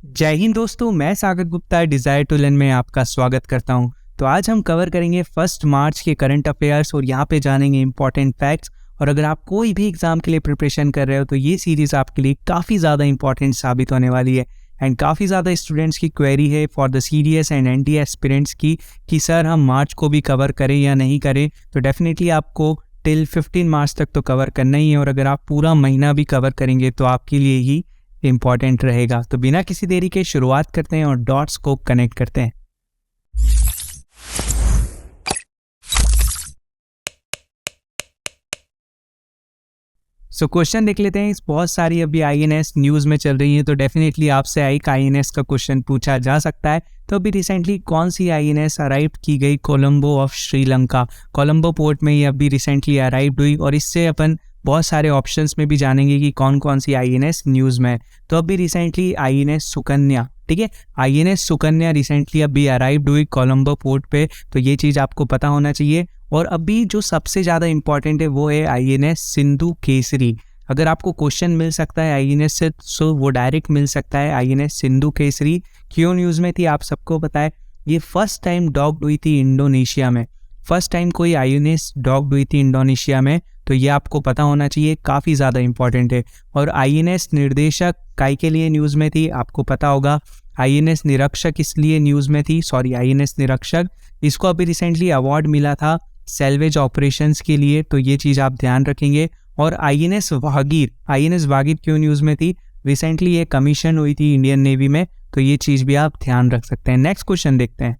जय हिंद दोस्तों, मैं सागर गुप्ता डिज़ायर टू लर्न में आपका स्वागत करता हूं। तो आज हम कवर करेंगे 1 मार्च के करंट अफेयर्स और यहाँ पे जानेंगे इंपॉर्टेंट फैक्ट्स। और अगर आप कोई भी एग्जाम के लिए प्रिपरेशन कर रहे हो तो ये सीरीज़ आपके लिए काफ़ी ज़्यादा इंपॉर्टेंट साबित होने वाली है। एंड काफ़ी ज़्यादा स्टूडेंट्स की क्वेरी है for the CDS and NDA aspirants की कि सर हम मार्च को भी कवर करें या नहीं करें। तो डेफिनेटली आपको टिल 15 मार्च तक तो कवर करना ही है, और अगर आप पूरा महीना भी कवर करेंगे तो आपके लिए ही इम्पॉर्टेंट रहेगा। तो बिना किसी देरी के शुरुआत करते हैं और डॉट्स को कनेक्ट करते हैं। क्वेश्चन देख लेते हैं। इस बहुत सारी अभी आईएनएस न्यूज़ में चल रही है, तो डेफिनेटली आपसे एक आईएनएस का क्वेश्चन पूछा जा सकता है। तो अभी रिसेंटली कौन सी आईएनएस अराइव की गई कोलंबो ऑफ श्रीलंका। कोलंबो पोर्ट में ये अभी रिसेंटली अराइव हुई, और इससे अपन बहुत सारे ऑप्शंस में भी जानेंगे कि कौन कौन सी आईएनएस न्यूज़ में है। तो अभी रिसेंटली आईएनएस सुकन्या, ठीक है, आईएनएस सुकन्या रिसेंटली अभी अराइव हुई कोलंबो पोर्ट पे। तो ये चीज़ आपको पता होना चाहिए। और अभी जो सबसे ज़्यादा इंपॉर्टेंट है वो है आईएनएस सिंधु केसरी। अगर आपको क्वेश्चन मिल सकता है आईएनएस से, सो वो डायरेक्ट मिल सकता है आईएनएस सिंधु केसरी। क्यों न्यूज़ में थी आप सबको पता है। ये फर्स्ट टाइम डॉक्ड हुई थी इंडोनेशिया में। फर्स्ट टाइम कोई आईएनएस डॉक्ड हुई थी इंडोनेशिया में, तो ये आपको पता होना चाहिए, काफ़ी ज़्यादा इंपॉर्टेंट है। और आईएनएस निर्देशक काई के लिए न्यूज़ में थी, आपको पता होगा। आईएनएस निरीक्षक इसलिए न्यूज़ में थी, आईएनएस निरीक्षक, इसको अभी रिसेंटली अवार्ड मिला था सैल्वेज ऑपरेशंस के लिए, तो ये चीज़ आप ध्यान रखेंगे। और आईएनएस वागीर क्यों न्यूज़ में थी, रिसेंटली ये कमीशन हुई थी इंडियन नेवी में, तो ये चीज़ भी आप ध्यान रख सकते हैं। नेक्स्ट क्वेश्चन देखते हैं।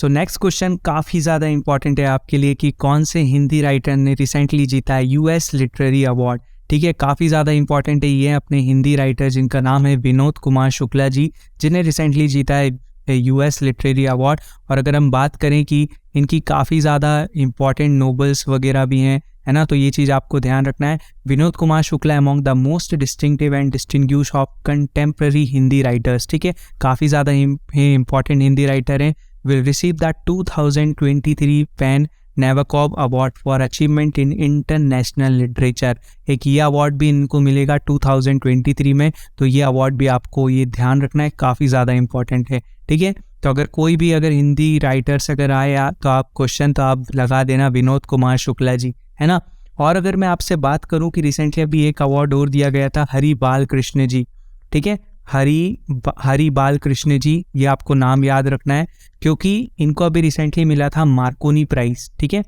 नेक्स्ट क्वेश्चन काफ़ी ज़्यादा इंपॉर्टेंट है आपके लिए कि कौन से हिंदी राइटर ने रिसेंटली जीता है यूएस लिटरेरी अवार्ड। ठीक है, काफ़ी ज़्यादा इंपॉर्टेंट है। ये अपने हिंदी राइटर जिनका नाम है विनोद कुमार शुक्ला जी, जिन्हें रिसेंटली जीता है यूएस लिटरेरी अवार्ड। और अगर हम बात करें कि इनकी काफ़ी ज़्यादा इंपॉर्टेंट नोबल्स वगैरह भी हैं, है ना, तो ये चीज़ आपको ध्यान रखना है। Vinod Kumar Shukla among the most distinctive and distinguish of contemporary Hindi writers, ठीक है, काफ़ी ज़्यादा इंपॉर्टेंट हिंदी राइटर हैं। will receive the 2023 पेन नेवाकॉब award for achievement in international literature. एक ये अवार्ड भी इनको मिलेगा 2023 में, तो ये अवार्ड भी आपको ये ध्यान रखना है, काफ़ी ज़्यादा इंपॉर्टेंट है। ठीक है, तो अगर कोई भी अगर हिंदी राइटर्स अगर आए तो आप क्वेश्चन तो आप लगा देना विनोद कुमार शुक्ला जी, है ना। और अगर मैं आपसे बात करूं कि रिसेंटली अभी एक अवार्ड और दिया गया था हरि बाल कृष्ण जी, ठीक है, हरि बाल कृष्ण जी, ये आपको नाम याद रखना है क्योंकि इनको अभी रिसेंटली मिला था मार्कोनी प्राइज। ठीक है,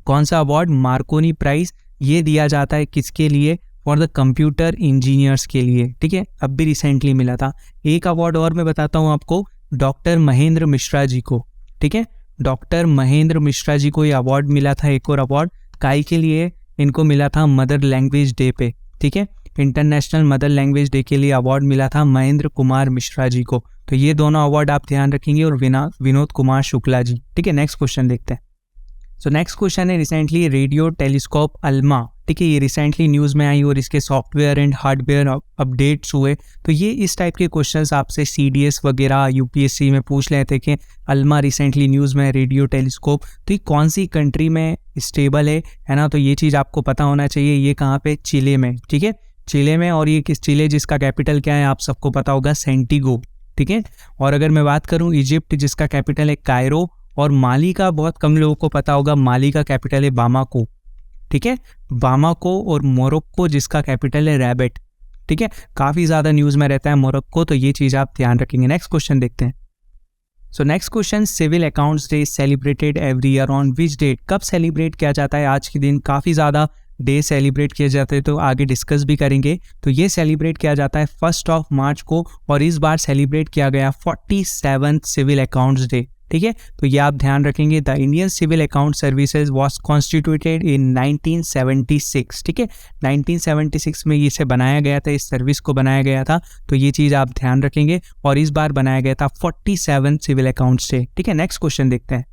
कौन सा अवार्ड, मार्कोनी प्राइज। ये दिया जाता है किसके लिए, फॉर द कंप्यूटर इंजीनियर्स के लिए। ठीक है, अब भी रिसेंटली मिला था। एक अवार्ड और मैं बताता हूँ आपको, डॉक्टर महेंद्र मिश्रा जी को, ठीक है, डॉक्टर महेंद्र मिश्रा जी को ये अवार्ड मिला था। एक और अवार्ड काई के लिए इनको मिला था मदर लैंग्वेज डे पे, ठीक है, इंटरनेशनल मदर लैंग्वेज डे के लिए अवार्ड मिला था महेंद्र कुमार मिश्रा जी को। तो ये दोनों अवार्ड आप ध्यान रखेंगे, और विनोद कुमार शुक्ला जी। ठीक है, नेक्स्ट क्वेश्चन देखते हैं। नेक्स्ट क्वेश्चन है रिसेंटली रेडियो टेलीस्कोप अल्मा, ठीक है, ये रिसेंटली न्यूज़ में आई और इसके सॉफ्टवेयर एंड हार्डवेयर अपडेट्स हुए। तो ये इस टाइप के क्वेश्चंस आपसे सीडीएस वगैरह यूपीएससी में पूछ लेते हैं कि अल्मा रिसेंटली न्यूज़ में रेडियो टेलीस्कोप, तो ये कौन सी कंट्री में स्टेबल है ना, तो ये चीज़ आपको पता होना चाहिए। ये कहाँ पे, चिले में, ठीक है, चिले में। और ये किस चिले जिसका कैपिटल क्या है आप सबको पता होगा, सेंटिगो, ठीक है। और अगर मैं बात करूँ इजिप्ट जिसका कैपिटल है कायरो, और माली का बहुत कम लोगों को पता होगा, माली का कैपिटल है बामाको, ठीक है, बामाको। और मोरक्को जिसका कैपिटल है रैबट, ठीक है, काफ़ी ज़्यादा न्यूज़ में रहता है मोरक्को, तो ये चीज़ आप ध्यान रखेंगे। नेक्स्ट क्वेश्चन देखते हैं। Next question, civil accounts day celebrated every year on which date. कब सेलिब्रेट किया जाता है, आज के दिन काफ़ी ज़्यादा डे सेलिब्रेट किए जाते हैं, तो आगे डिस्कस भी करेंगे। तो ये सेलिब्रेट किया जाता है 1 मार्च को, और इस बार सेलिब्रेट किया गया 47th सिविल अकाउंट्स डे, ठीक है। तो ये आप ध्यान रखेंगे। The Indian civil account services was constituted in 1976, ठीक है, 1976 में इसे बनाया गया था, इस सर्विस को बनाया गया था, तो ये चीज़ आप ध्यान रखेंगे। और इस बार बनाया गया था 47 सिविल अकाउंट्स डे, ठीक है। नेक्स्ट क्वेश्चन देखते हैं।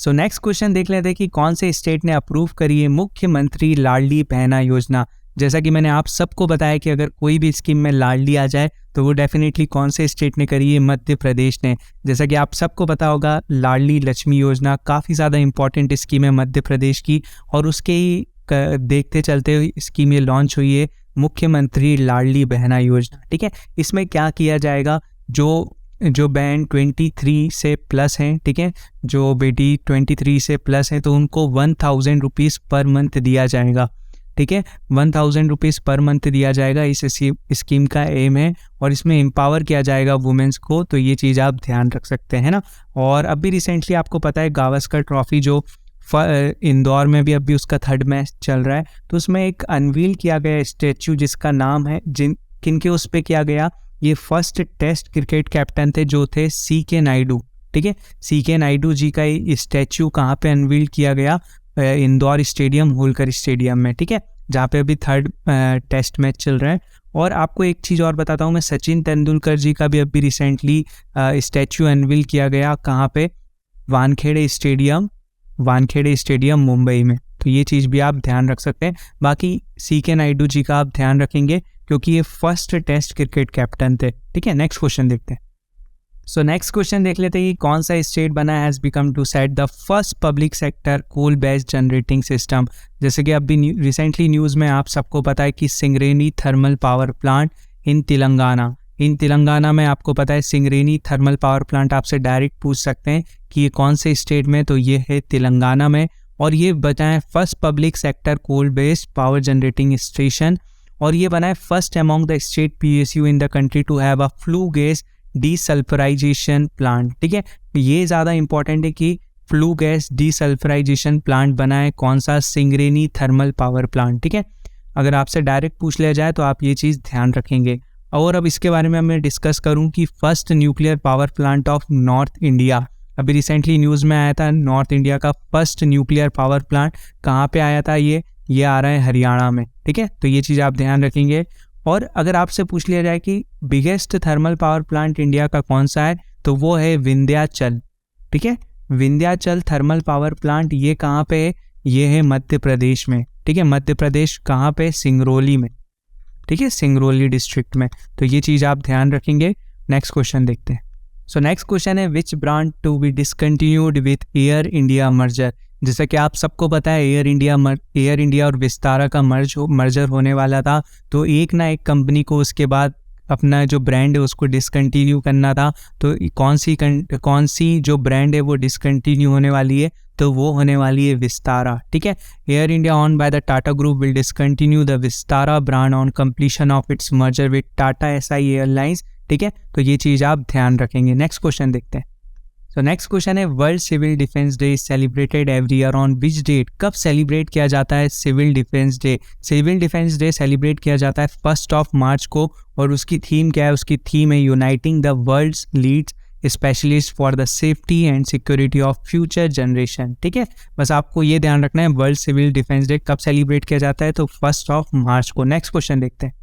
नेक्स्ट क्वेश्चन देख लेते हैं कि कौन से स्टेट ने अप्रूव करी है मुख्यमंत्री लाडली बहना योजना। जैसा कि मैंने आप सबको बताया कि अगर कोई भी स्कीम में लाडली आ जाए तो वो डेफिनेटली कौन से स्टेट ने करी है, मध्य प्रदेश ने। जैसा कि आप सबको पता होगा लाडली लक्ष्मी योजना काफ़ी ज़्यादा इंपॉर्टेंट स्कीम है मध्य प्रदेश की, और उसके ही देखते चलते स्कीम ये लॉन्च हुई है मुख्यमंत्री लाडली बहना योजना। ठीक है, इसमें क्या किया जाएगा, जो बहन 23 से प्लस हैं, ठीक है, जो बेटी 23 से प्लस है तो उनको 1000 रुपीज़ पर मंथ दिया जाएगा। ठीक है, 1000 रुपीज़ पर मंथ दिया जाएगा, इस स्कीम का एम है, और इसमें एम्पावर किया जाएगा वुमेंस को, तो ये चीज़ आप ध्यान रख सकते हैं ना। और अभी रिसेंटली आपको पता है गावस्कर ट्रॉफी जो इंदौर में भी अभी उसका 3rd मैच चल रहा है, तो उसमें एक अनवील किया गया स्टैचू जिसका नाम है किनके उस पर किया गया, ये फर्स्ट टेस्ट क्रिकेट कैप्टन थे जो थे CK नायडू। ठीक है, CK नायडू जी का स्टैचू कहाँ पे अनवील किया गया, इंदौर स्टेडियम, होलकर स्टेडियम में। ठीक है, जहाँ पे अभी 3rd टेस्ट मैच चल रहा है। और आपको एक चीज़ और बताता हूँ मैं, सचिन तेंदुलकर जी का भी अभी रिसेंटली स्टैचू अनवील किया गया, कहाँ पे, वानखेड़े स्टेडियम मुंबई में। तो ये चीज़ भी आप ध्यान रख सकते हैं। बाकी CK नायडू जी का आप ध्यान रखेंगे क्योंकि ये फर्स्ट टेस्ट क्रिकेट कैप्टन थे। ठीक है, नेक्स्ट क्वेश्चन देखते हैं। सो नेक्स्ट क्वेश्चन देख लेते हैं कि कौन सा स्टेट बना has become to set the first public sector coal based generating system. जैसे कि अभी रिसेंटली न्यूज़ में आप सबको पता है कि Singareni thermal power plant in Telangana में आपको पता है सिंगरेनी थर्मल पावर प्लांट आपसे डायरेक्ट पूछ सकते हैं कि ये कौन से स्टेट में, तो ये है तेलंगाना में। और ये बना है first public sector coal based power generating station, और ये बना है first among the state PSU in the country to have a flue gas desulphurisation plant. ठीक है, ये ज़्यादा इंपॉर्टेंट है कि फ्लू गैस डीसल्फराइजेशन प्लांट बना है कौन सा, सिंगरेनी थर्मल पावर प्लांट। ठीक है, अगर आपसे डायरेक्ट पूछ लिया जाए तो आप ये चीज़ ध्यान रखेंगे। और अब इसके बारे में मैं डिस्कस करूं कि first nuclear power plant of north India, अभी रिसेंटली न्यूज़ में आया था, नॉर्थ इंडिया का फर्स्ट न्यूक्लियर पावर प्लांट कहाँ पे आया था, ये आ रहा है हरियाणा में। ठीक है, तो ये चीज़ आप ध्यान रखेंगे। और अगर आपसे पूछ लिया जाए कि biggest thermal power plant India का कौन सा है, तो वो है विंध्याचल। ठीक है, विंध्याचल थर्मल पावर प्लांट ये कहाँ पे है, ये है मध्य प्रदेश में। ठीक है, मध्य प्रदेश कहाँ पे, सिंगरौली में। ठीक है, सिंगरौली डिस्ट्रिक्ट में। तो ये चीज़ आप ध्यान रखेंगे। नेक्स्ट क्वेश्चन देखते हैं। सो नेक्स्ट क्वेश्चन है which brand to be discontinued with Air India merger. जैसा कि आप सबको पता है एयर इंडिया और विस्तारा का मर्जर होने वाला था, तो एक ना एक कंपनी को उसके बाद अपना जो ब्रांड है उसको डिसकंटिन्यू करना था। तो कौन सी जो ब्रांड है वो डिसकंटिन्यू होने वाली है, तो वो होने वाली है विस्तारा। ठीक है, air India on by the Tata group will discontinue the Vistara brand on completion of its merger with Tata SI airlines. ठीक है, तो ये चीज़ आप ध्यान रखेंगे। नेक्स्ट क्वेश्चन देखते हैं। सो नेक्स्ट क्वेश्चन है world civil defence day is celebrated every year on which date. कब सेलिब्रेट किया जाता है civil defence day? Civil defence day celebrate किया जाता है 1 मार्च को, और उसकी थीम क्या है? उसकी थीम है uniting the world's leads specialist for the safety and security of future generation. ठीक है, बस आपको ये ध्यान रखना है वर्ल्ड सिविल डिफेंस डे कब सेलिब्रेट किया जाता है, तो 1 मार्च को। नेक्स्ट क्वेश्चन देखते हैं।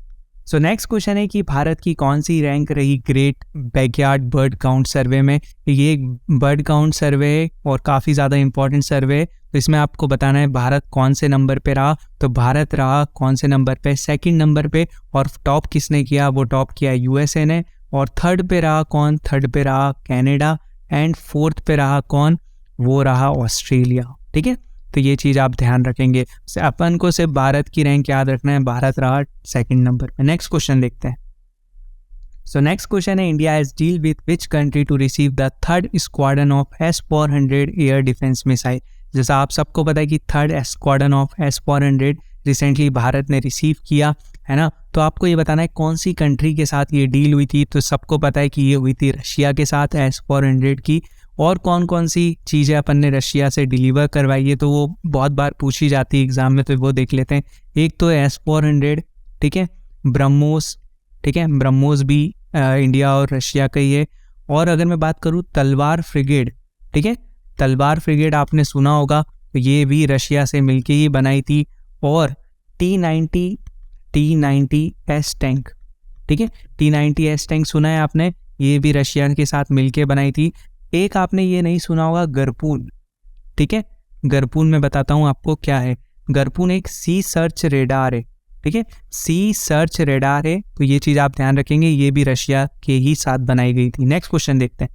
सो नेक्स्ट क्वेश्चन है कि भारत की कौन सी रैंक रही ग्रेट बैकयार्ड बर्ड काउंट सर्वे में। ये एक बर्ड काउंट सर्वे है और काफ़ी ज़्यादा इंपॉर्टेंट सर्वे है, तो इसमें आपको बताना है भारत कौन से नंबर पे रहा। तो भारत रहा कौन से नंबर पे? 2nd नंबर पे। और टॉप किसने किया? वो टॉप किया USA ने। और 3rd पे रहा कौन? 3rd पे रहा कनाडा। एंड 4th पे रहा कौन? वो रहा ऑस्ट्रेलिया। ठीक है, तो ये चीज़ आप ध्यान रखेंगे। अपन को सिर्फ भारत की रैंक याद रखना है, भारत रहा 2nd नंबर पे। नेक्स्ट क्वेश्चन देखते हैं। सो नेक्स्ट क्वेश्चन है India has deal with which country to receive the 3rd squadron of S-400 air defence missile. जैसा आप सबको पता है कि 3rd squadron of S-400 recently Bharat ने रिसीव किया है ना। तो आपको ये बताना है कौन सी कंट्री के साथ ये डील हुई थी। तो सबको पता है कि ये हुई थी रशिया के साथ S-400 की। और कौन कौन सी चीज़ें अपन ने रशिया से डिलीवर करवाई है, तो वो बहुत बार पूछी जाती है एग्जाम में, तो वो देख लेते हैं। एक तो S-400, ठीक है, ब्रह्मोस, ठीक है, ब्रह्मोस भी इंडिया और रशिया का ही है। और अगर मैं बात करूँ तलवार फ्रिगेड, ठीक है, तलवार फ्रिगेड आपने सुना होगा, तो ये भी रशिया से मिलके ही बनाई थी। और T-90S टैंक, ठीक है, T-90S टैंक सुना है आपने, ये भी रशिया के साथ मिलके बनाई थी। एक आपने ये नहीं सुना होगा गर्पून, ठीक है, गर्पून मैं बताता हूँ आपको क्या है। गर्पून एक सी सर्च रेडार है, ठीक है, सी सर्च रेडार है, तो ये चीज़ आप ध्यान रखेंगे, ये भी रशिया के ही साथ बनाई गई थी। नेक्स्ट क्वेश्चन देखते हैं।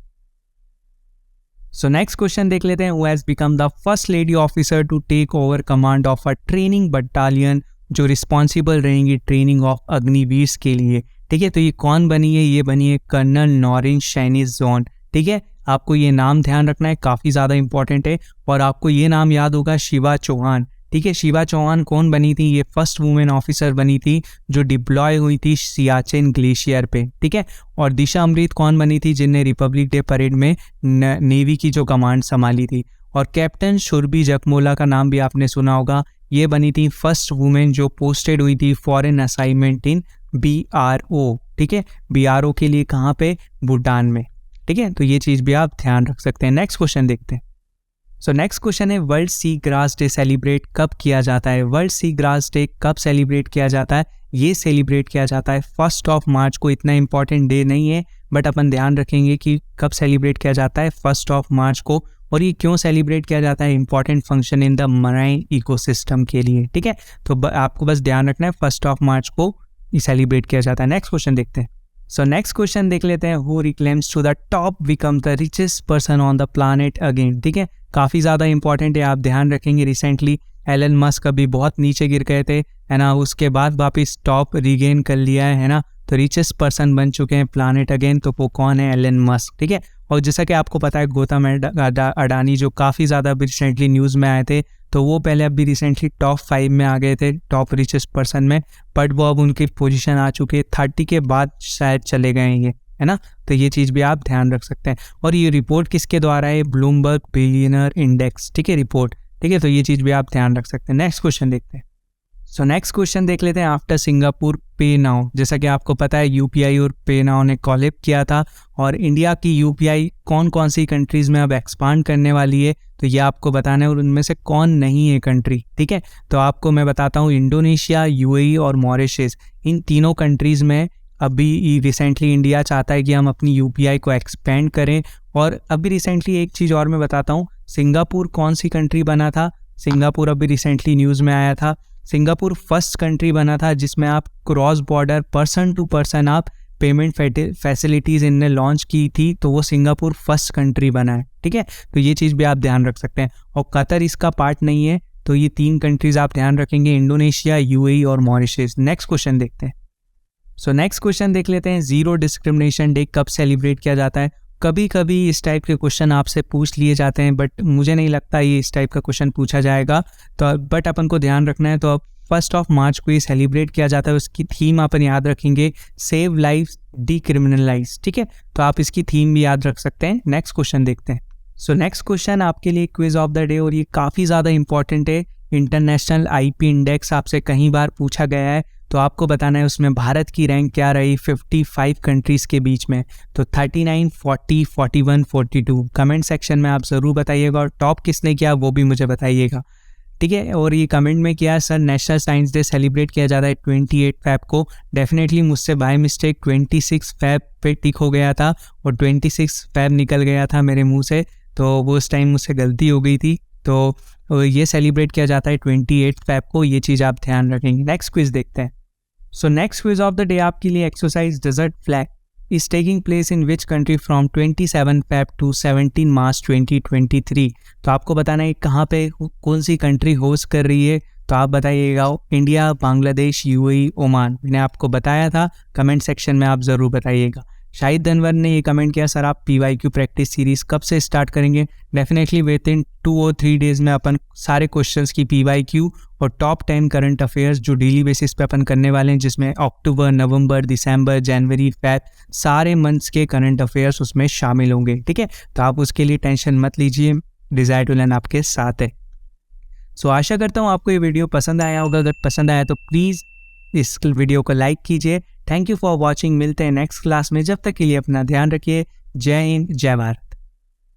सो नेक्स्ट क्वेश्चन देख लेते हैं। Who has become the first lady officer to take over command of a training battalion जो रिस्पॉन्सिबल रहेंगी ट्रेनिंग ऑफ अग्निवीर्स के लिए। ठीक है, तो ये कौन बनी है? ये बनी है कर्नल नॉरिन शैनिस-जोन। ठीक है, आपको ये नाम ध्यान रखना है, काफ़ी ज़्यादा इंपॉर्टेंट है। और आपको ये नाम याद होगा, शिवा चौहान। ठीक है, शिवा चौहान कौन बनी थी? ये फर्स्ट वुमेन ऑफिसर बनी थी जो डिप्लॉय हुई थी सियाचिन ग्लेशियर पे। ठीक है, और दिशा अमृत कौन बनी थी? जिनने रिपब्लिक डे परेड में नेवी की जो कमांड संभाली थी। और कैप्टन शुरभी जखमोला का नाम भी आपने सुना होगा, ये बनी थी फर्स्ट वुमेन जो पोस्टेड हुई थी फॉरेन असाइनमेंट इन BRO। ठीक है, BRO के लिए कहाँ पे? भूटान में। ठीक है, तो ये चीज़ भी आप ध्यान रख सकते हैं। नेक्स्ट क्वेश्चन देखते हैं। सो नेक्स्ट क्वेश्चन है, world sea grass day celebrate कब किया जाता है? वर्ल्ड सी ग्रास डे कब सेलिब्रेट किया जाता है? ये सेलिब्रेट किया जाता है 1 मार्च को। इतना इंपॉर्टेंट डे नहीं है, बट अपन ध्यान रखेंगे कि कब सेलिब्रेट किया जाता है, 1 मार्च को। और ये क्यों सेलिब्रेट किया जाता है? Important function in the marine ecosystem के लिए। ठीक है, तो आपको बस ध्यान रखना है 1 मार्च को ये सेलिब्रेट किया जाता है। नेक्स्ट क्वेश्चन देखते हैं। सो नेक्स्ट क्वेश्चन देख लेते हैं, who reclaims to the top become the richest person on the planet again. ठीक है, काफ़ी ज़्यादा इंपॉर्टेंट है, आप ध्यान रखेंगे। रिसेंटली एलन मस्क अभी बहुत नीचे गिर गए थे, है ना, उसके बाद वापस टॉप रिगेन कर लिया है ना, तो रिचेस्ट पर्सन बन चुके हैं प्लानेट अगेन। तो वो कौन है? Elon Musk. ठीक है, और जैसा कि आपको पता है, गौतम अडानी जो काफ़ी ज़्यादा रिसेंटली न्यूज़ में आए थे, तो वो पहले अभी रिसेंटली टॉप 5 में आ गए थे, टॉप रिचेस्ट पर्सन में, बट वो अब उनकी पोजीशन आ चुकी है 30 के बाद शायद चले गए ये, है ना। तो ये चीज़ भी आप ध्यान रख सकते हैं। और ये रिपोर्ट किसके द्वारा है? Bloomberg billionaire index. ठीक है, रिपोर्ट। ठीक है, तो ये चीज़ भी आप ध्यान रख सकते हैं। नेक्स्ट क्वेश्चन देखते हैं। सो नेक्स्ट क्वेश्चन देख लेते हैं, आफ्टर सिंगापुर पे नाउ। जैसा कि आपको पता है, UPI और पे नाउ ने कोलैब किया था, और इंडिया की UPI कौन कौन सी कंट्रीज़ में अब एक्सपांड करने वाली है, तो ये आपको बताना है, और उनमें से कौन नहीं है कंट्री। ठीक है, तो आपको मैं बताता हूँ, इंडोनेशिया, UAE और मॉरिशस, इन तीनों कंट्रीज़ में अभी रिसेंटली इंडिया चाहता है कि हम अपनी UPI को एक्सपेंड करें। और अभी रिसेंटली एक चीज़ और मैं बताता हूँ, सिंगापुर कौन सी कंट्री बना था? सिंगापुर अभी रिसेंटली न्यूज़ में आया था, सिंगापुर फर्स्ट कंट्री बना था जिसमें आप cross border person to person आप पेमेंट फैसिलिटीज़ इनने लॉन्च की थी, तो वो सिंगापुर फर्स्ट कंट्री बना है। ठीक है, तो ये चीज़ भी आप ध्यान रख सकते हैं। और कतर इसका पार्ट नहीं है, तो ये 3 कंट्रीज़ आप ध्यान रखेंगे, इंडोनेशिया, UAE और मॉरिशस। नेक्स्ट क्वेश्चन देखते हैं। सो नेक्स्ट क्वेश्चन देख लेते हैं, ज़ीरो डिस्क्रिमिनेशन डे कब सेलिब्रेट किया जाता है? कभी कभी इस टाइप के क्वेश्चन आपसे पूछ लिए जाते हैं, बट मुझे नहीं लगता ये इस टाइप का क्वेश्चन पूछा जाएगा, तो बट अपन को ध्यान रखना है। तो अब 1 मार्च को ये सेलिब्रेट किया जाता है, उसकी थीम अपन याद रखेंगे, सेव लाइफ डीक्रिमिनलाइज। ठीक है, तो आप इसकी थीम भी याद रख सकते हैं। नेक्स्ट क्वेश्चन देखते हैं। सो नेक्स्ट क्वेश्चन आपके लिए क्विज ऑफ द डे, और ये काफ़ी ज़्यादा इंपॉर्टेंट है। इंटरनेशनल IP इंडेक्स आपसे कई बार पूछा गया है, तो आपको बताना है उसमें भारत की रैंक क्या रही 55 कंट्रीज़ के बीच में। तो 39, 40, 41, 42 कमेंट सेक्शन में आप ज़रूर बताइएगा, और टॉप किसने किया वो भी मुझे बताइएगा। ठीक है, और ये कमेंट में किया, sir national science day celebrate किया जाता है 28 फ़ैब को। डेफिनेटली मुझसे बाय मिस्टेक 26 फ़ैब पे टिक हो गया था, और 26 फ़ैब निकल गया था मेरे मुंह से, तो वो उस टाइम मुझसे गलती हो गई थी। तो ये सेलिब्रेट किया जाता है 28 फ़ैब को, ये चीज़ आप ध्यान रखेंगे। नेक्स्ट क्विज देखते हैं। So next quiz of the day आपके लिए, exercise Desert Flag is taking place in which country from 27 Feb to 17 March 2023। तो आपको बताना है कहाँ पे कौन सी कंट्री होस्ट कर रही है, तो आप बताइएगा, इंडिया, बांग्लादेश, UAE, ओमान। मैंने आपको बताया था, कमेंट सेक्शन में आप ज़रूर बताइएगा। शाहिद धनवर ने ये कमेंट किया, सर आप PYQ प्रैक्टिस सीरीज़ कब से स्टार्ट करेंगे? डेफिनेटली विद इन 2 और 3 डेज़ में अपन सारे क्वेश्चंस की PYQ और टॉप 10 करंट अफेयर्स जो डेली बेसिस पे अपन करने वाले हैं, जिसमें अक्टूबर, नवंबर, दिसंबर, जनवरी, फेब, सारे मंथ्स के करंट अफेयर्स उसमें शामिल होंगे। ठीक है, तो आप उसके लिए टेंशन मत लीजिए, डिज़ायर टू लर्न आपके साथ है। सो आशा करता हूँ आपको ये वीडियो पसंद आया होगा। अगर पसंद आया तो प्लीज़ इस वीडियो को लाइक कीजिए। Thank you for watching. मिलते हैं नेक्स्ट क्लास में, जब तक के लिए अपना ध्यान रखिए। जय हिंद, जय भारत।